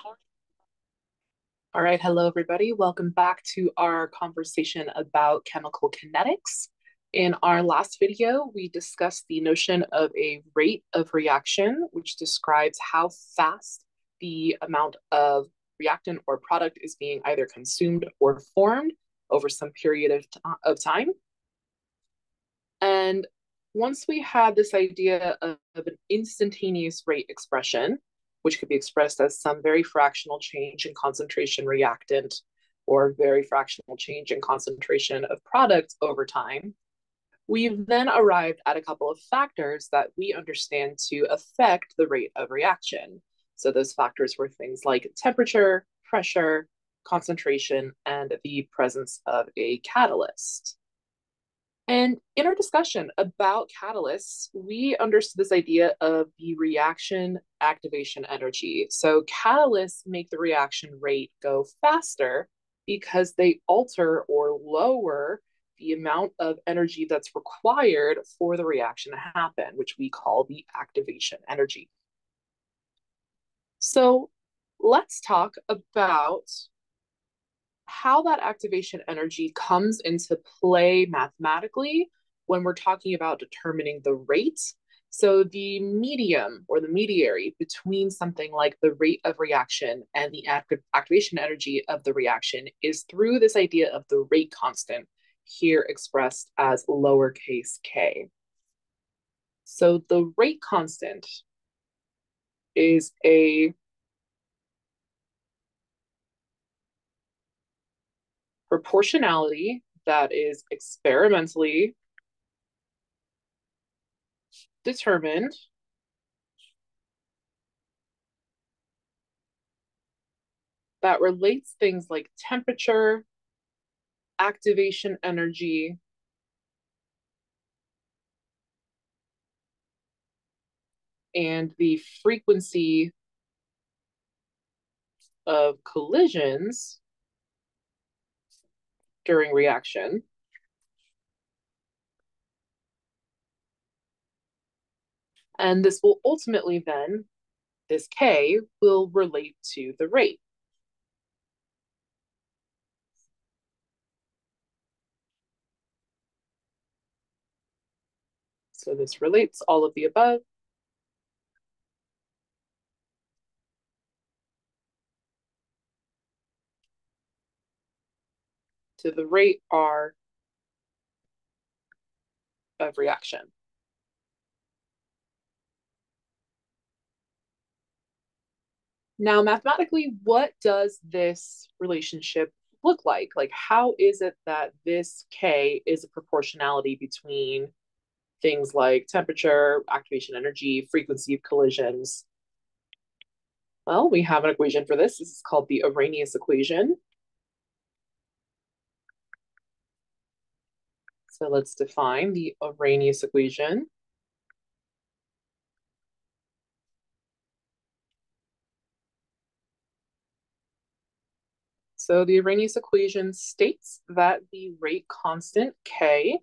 All right, hello everybody. Welcome back to our conversation about chemical kinetics. In our last video, we discussed the notion of a rate of reaction, which describes how fast the amount of reactant or product is being either consumed or formed over some period of time. And once we had this idea of an instantaneous rate expression, which could be expressed as some very fractional change in concentration reactant or very fractional change in concentration of product over time, we've then arrived at a couple of factors that we understand to affect the rate of reaction. So those factors were things like temperature, pressure, concentration, and the presence of a catalyst. And in our discussion about catalysts, we understood this idea of the reaction activation energy. So, catalysts make the reaction rate go faster because they alter or lower the amount of energy that's required for the reaction to happen, which we call the activation energy. So, let's talk about how that activation energy comes into play mathematically when we're talking about determining the rate. So, the medium or the mediary between something like the rate of reaction and the activation energy of the reaction is through this idea of the rate constant, here expressed as lowercase k. So, the rate constant is a proportionality that is experimentally determined that relates things like temperature, activation energy, and the frequency of collisions during reaction. And this will ultimately then, this K will relate to the rate. So this relates all of the above to the rate R of reaction. Now, mathematically, what does this relationship look like? Like, how is it that this K is a proportionality between things like temperature, activation energy, frequency of collisions? Well, we have an equation for this. This is called the Arrhenius equation. So let's define the Arrhenius equation. So the Arrhenius equation states that the rate constant K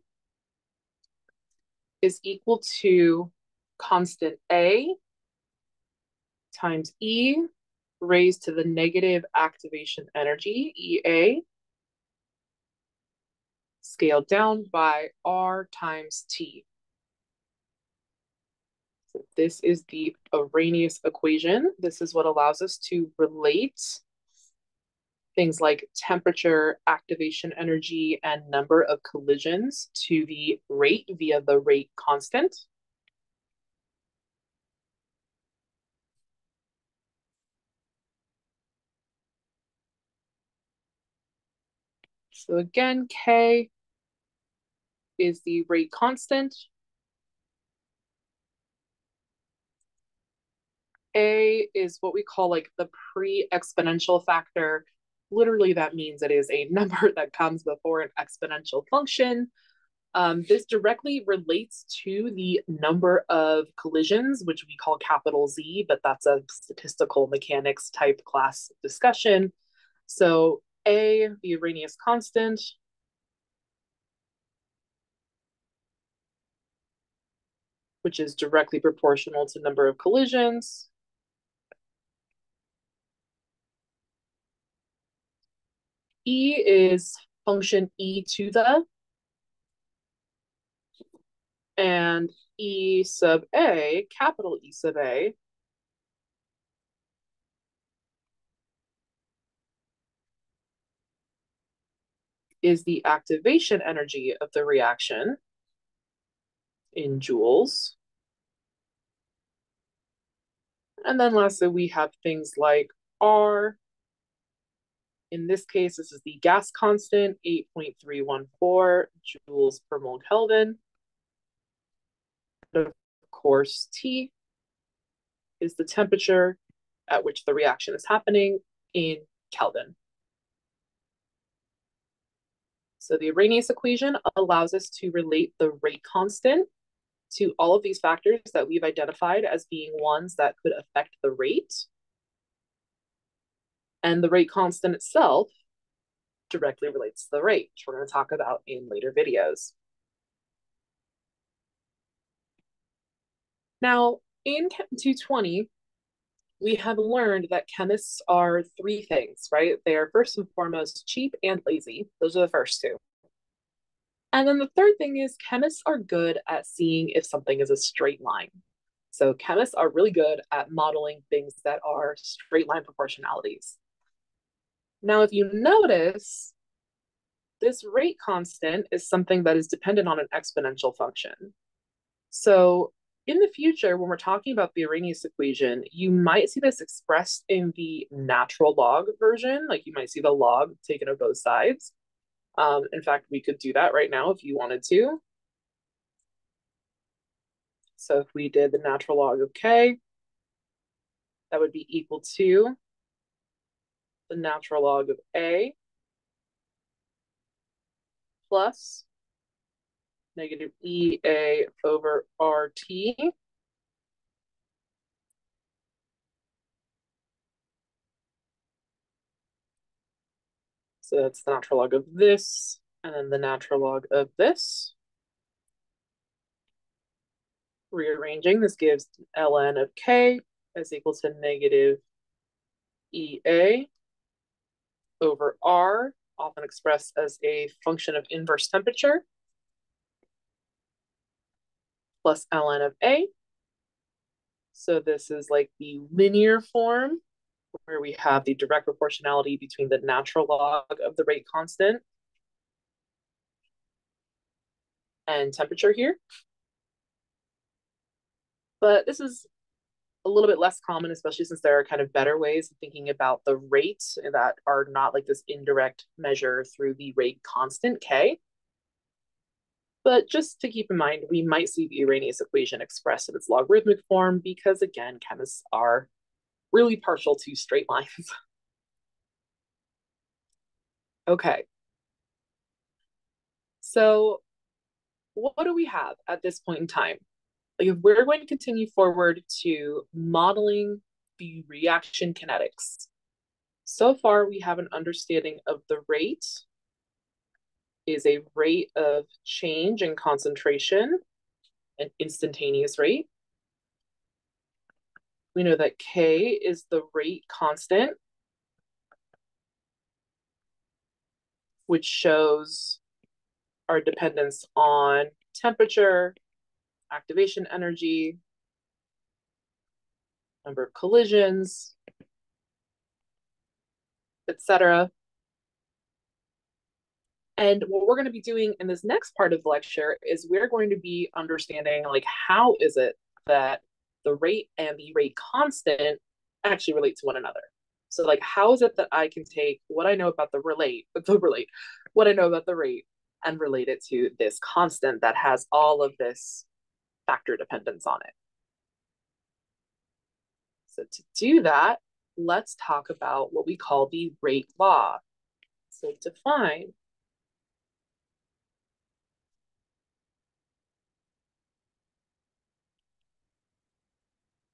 is equal to constant A times E raised to the negative activation energy, EA, scaled down by R times T. So this is the Arrhenius equation. This is what allows us to relate things like temperature, activation energy, and number of collisions to the rate via the rate constant. So again, K is the rate constant. A is what we call like the pre-exponential factor. Literally, that means it is a number that comes before an exponential function. This directly relates to the number of collisions, which we call capital Z, but that's a statistical mechanics type class discussion. So A, the Arrhenius constant, which is directly proportional to number of collisions, E is function e to the, and E sub A, capital E sub A, is the activation energy of the reaction in joules. And then lastly, we have things like R. In this case, this is the gas constant, 8.314 joules per mole Kelvin. And of course, T is the temperature at which the reaction is happening in Kelvin. So the Arrhenius equation allows us to relate the rate constant to all of these factors that we've identified as being ones that could affect the rate. And the rate constant itself directly relates to the rate, which we're going to talk about in later videos. Now, in Chem 220, we have learned that chemists are three things, right? They are first and foremost cheap and lazy. Those are the first two. And then the third thing is chemists are good at seeing if something is a straight line. So chemists are really good at modeling things that are straight line proportionalities. Now, if you notice, this rate constant is something that is dependent on an exponential function. So in the future, when we're talking about the Arrhenius equation, you might see this expressed in the natural log version. Like you might see the log taken of both sides. In fact, we could do that right now if you wanted to. So if we did the natural log of K, that would be equal to the natural log of A plus negative EA over RT. So that's the natural log of this, and then the natural log of this. Rearranging, this gives ln of K is equal to negative EA over R, often expressed as a function of inverse temperature, plus ln of A. So this is like the linear form where we have the direct proportionality between the natural log of the rate constant and temperature here. But this is a little bit less common, especially since there are kind of better ways of thinking about the rate that are not like this indirect measure through the rate constant K. But just to keep in mind, we might see the Arrhenius equation expressed in its logarithmic form because, again, chemists are really partial to straight lines. Okay. So what do we have at this point in time? Like if we're going to continue forward to modeling the reaction kinetics, so far we have an understanding of the rate is a rate of change in concentration, an instantaneous rate. We know that K is the rate constant, which shows our dependence on temperature, activation energy, number of collisions, etc. And what we're going to be doing in this next part of the lecture is we're going to be understanding like how is it that the rate and the rate constant actually relate to one another. So like how is it that I can take what I know about what I know about the rate and relate it to this constant that has all of this factor dependence on it. So to do that, let's talk about what we call the rate law. So define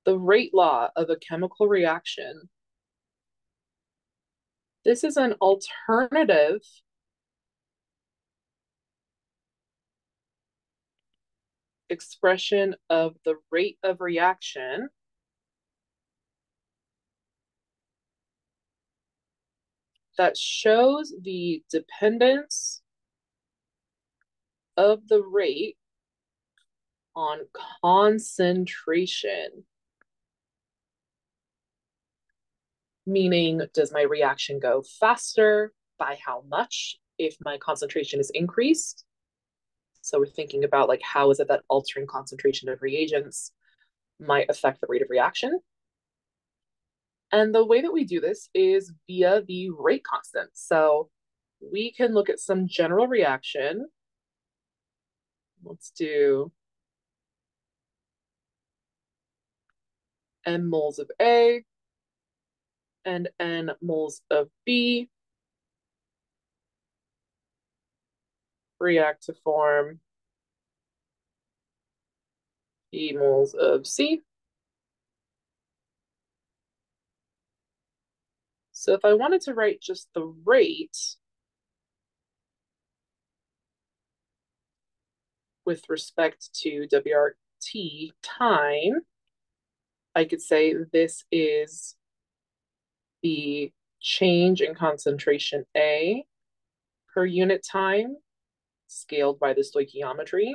the rate law of a chemical reaction. This is an alternative expression of the rate of reaction that shows the dependence of the rate on concentration. Meaning, does my reaction go faster? By how much if my concentration is increased? So we're thinking about like how is it that altering concentration of reagents might affect the rate of reaction. And the way that we do this is via the rate constant. So we can look at some general reaction. Let's do n moles of A and n moles of B react to form E moles of C. So if I wanted to write just the rate with respect to WRT time, I could say this is the change in concentration A per unit time scaled by the stoichiometry,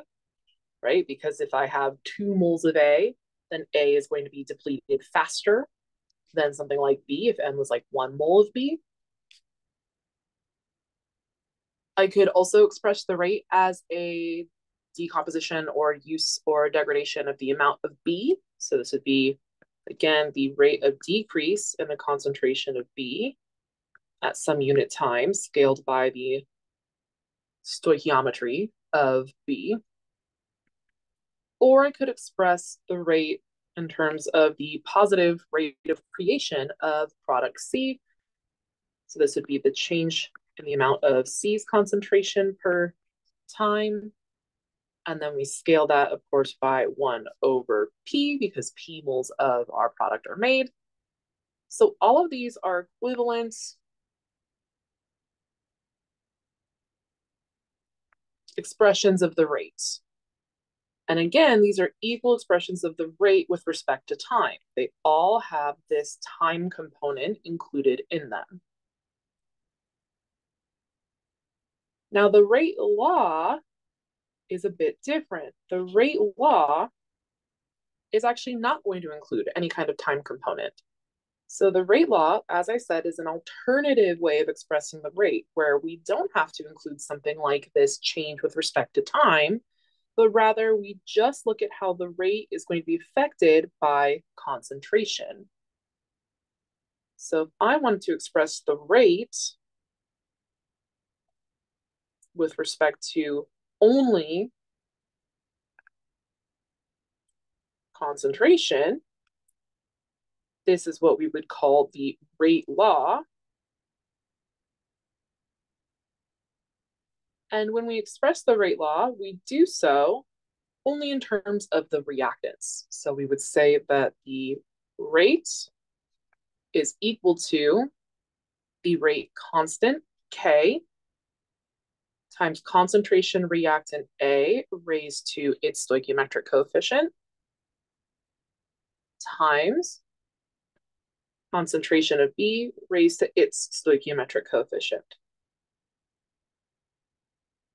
right? Because if I have 2 moles of A, then A is going to be depleted faster than something like B if N was like 1 mole of B. I could also express the rate as a decomposition or use or degradation of the amount of B. So this would be, again, the rate of decrease in the concentration of B at some unit time scaled by the stoichiometry of B. Or I could express the rate in terms of the positive rate of creation of product C. So this would be the change in the amount of C's concentration per time. And then we scale that, of course, by 1 over P because P moles of our product are made. So all of these are equivalent expressions of the rates. And again, these are equal expressions of the rate with respect to time. They all have this time component included in them. Now, the rate law is a bit different. The rate law is actually not going to include any kind of time component. So the rate law, as I said, is an alternative way of expressing the rate where we don't have to include something like this change with respect to time, but rather we just look at how the rate is going to be affected by concentration. So if I wanted to express the rate with respect to only concentration, this is what we would call the rate law. And when we express the rate law, we do so only in terms of the reactants. So we would say that the rate is equal to the rate constant, K, times concentration reactant A raised to its stoichiometric coefficient, times concentration of B raised to its stoichiometric coefficient.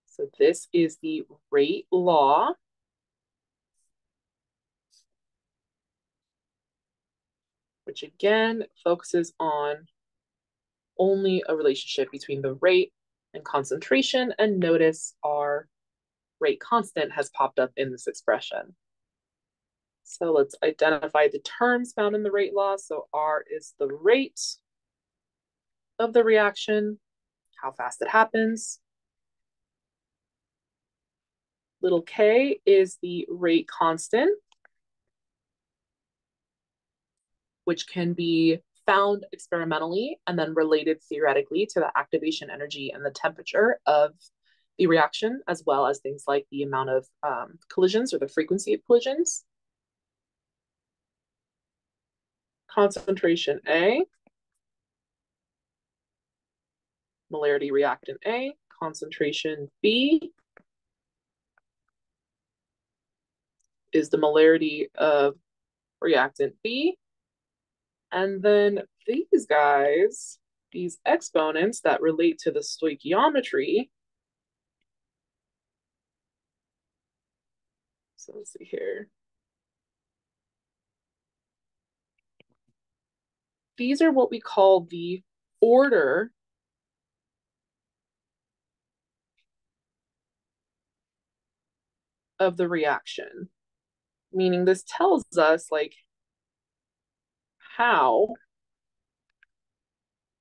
So this is the rate law. Which again focuses on only a relationship between the rate and concentration. And notice our rate constant has popped up in this expression. So let's identify the terms found in the rate law. So R is the rate of the reaction, how fast it happens. Little k is the rate constant, which can be found experimentally and then related theoretically to the activation energy and the temperature of the reaction, as well as things like the amount of collisions or the frequency of collisions. Concentration A, molarity reactant A, concentration B is the molarity of reactant B. And then these guys these exponents that relate to the stoichiometry. So let's see here. These are what we call the order of the reaction, meaning this tells us like how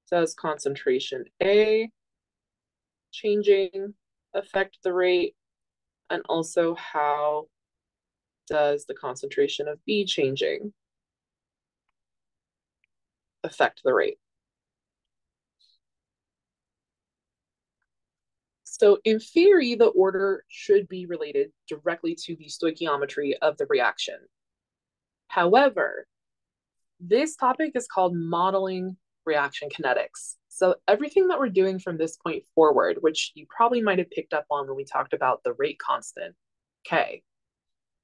does concentration A changing affect the rate, and also how does the concentration of B changing affect the rate. So in theory, the order should be related directly to the stoichiometry of the reaction. However, this topic is called modeling reaction kinetics. So everything that we're doing from this point forward, which you probably might have picked up on when we talked about the rate constant, K,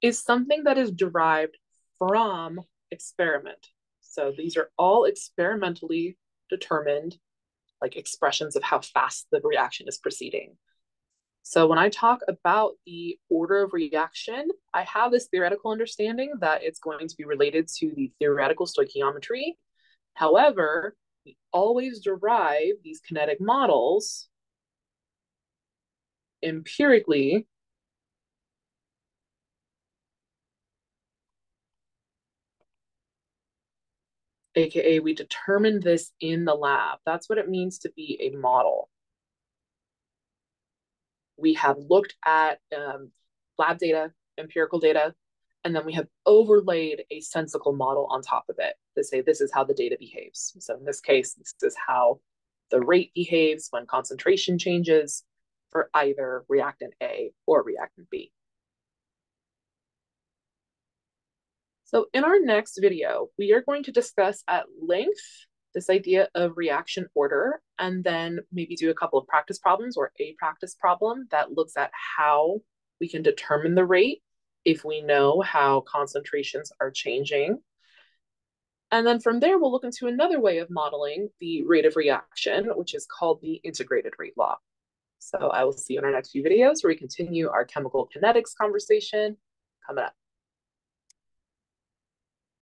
is something that is derived from experiment. So these are all experimentally determined like expressions of how fast the reaction is proceeding. So when I talk about the order of reaction, I have this theoretical understanding that it's going to be related to the theoretical stoichiometry. However, we always derive these kinetic models empirically, aka we determine this in the lab. That's what it means to be a model. We have looked at lab data, empirical data, and then we have overlaid a sensical model on top of it to say this is how the data behaves. So in this case, this is how the rate behaves when concentration changes for either reactant A or reactant B. So in our next video, we are going to discuss at length this idea of reaction order, and then maybe do a couple of practice problems or a practice problem that looks at how we can determine the rate if we know how concentrations are changing. And then from there, we'll look into another way of modeling the rate of reaction, which is called the integrated rate law. So I will see you in our next few videos where we continue our chemical kinetics conversation coming up.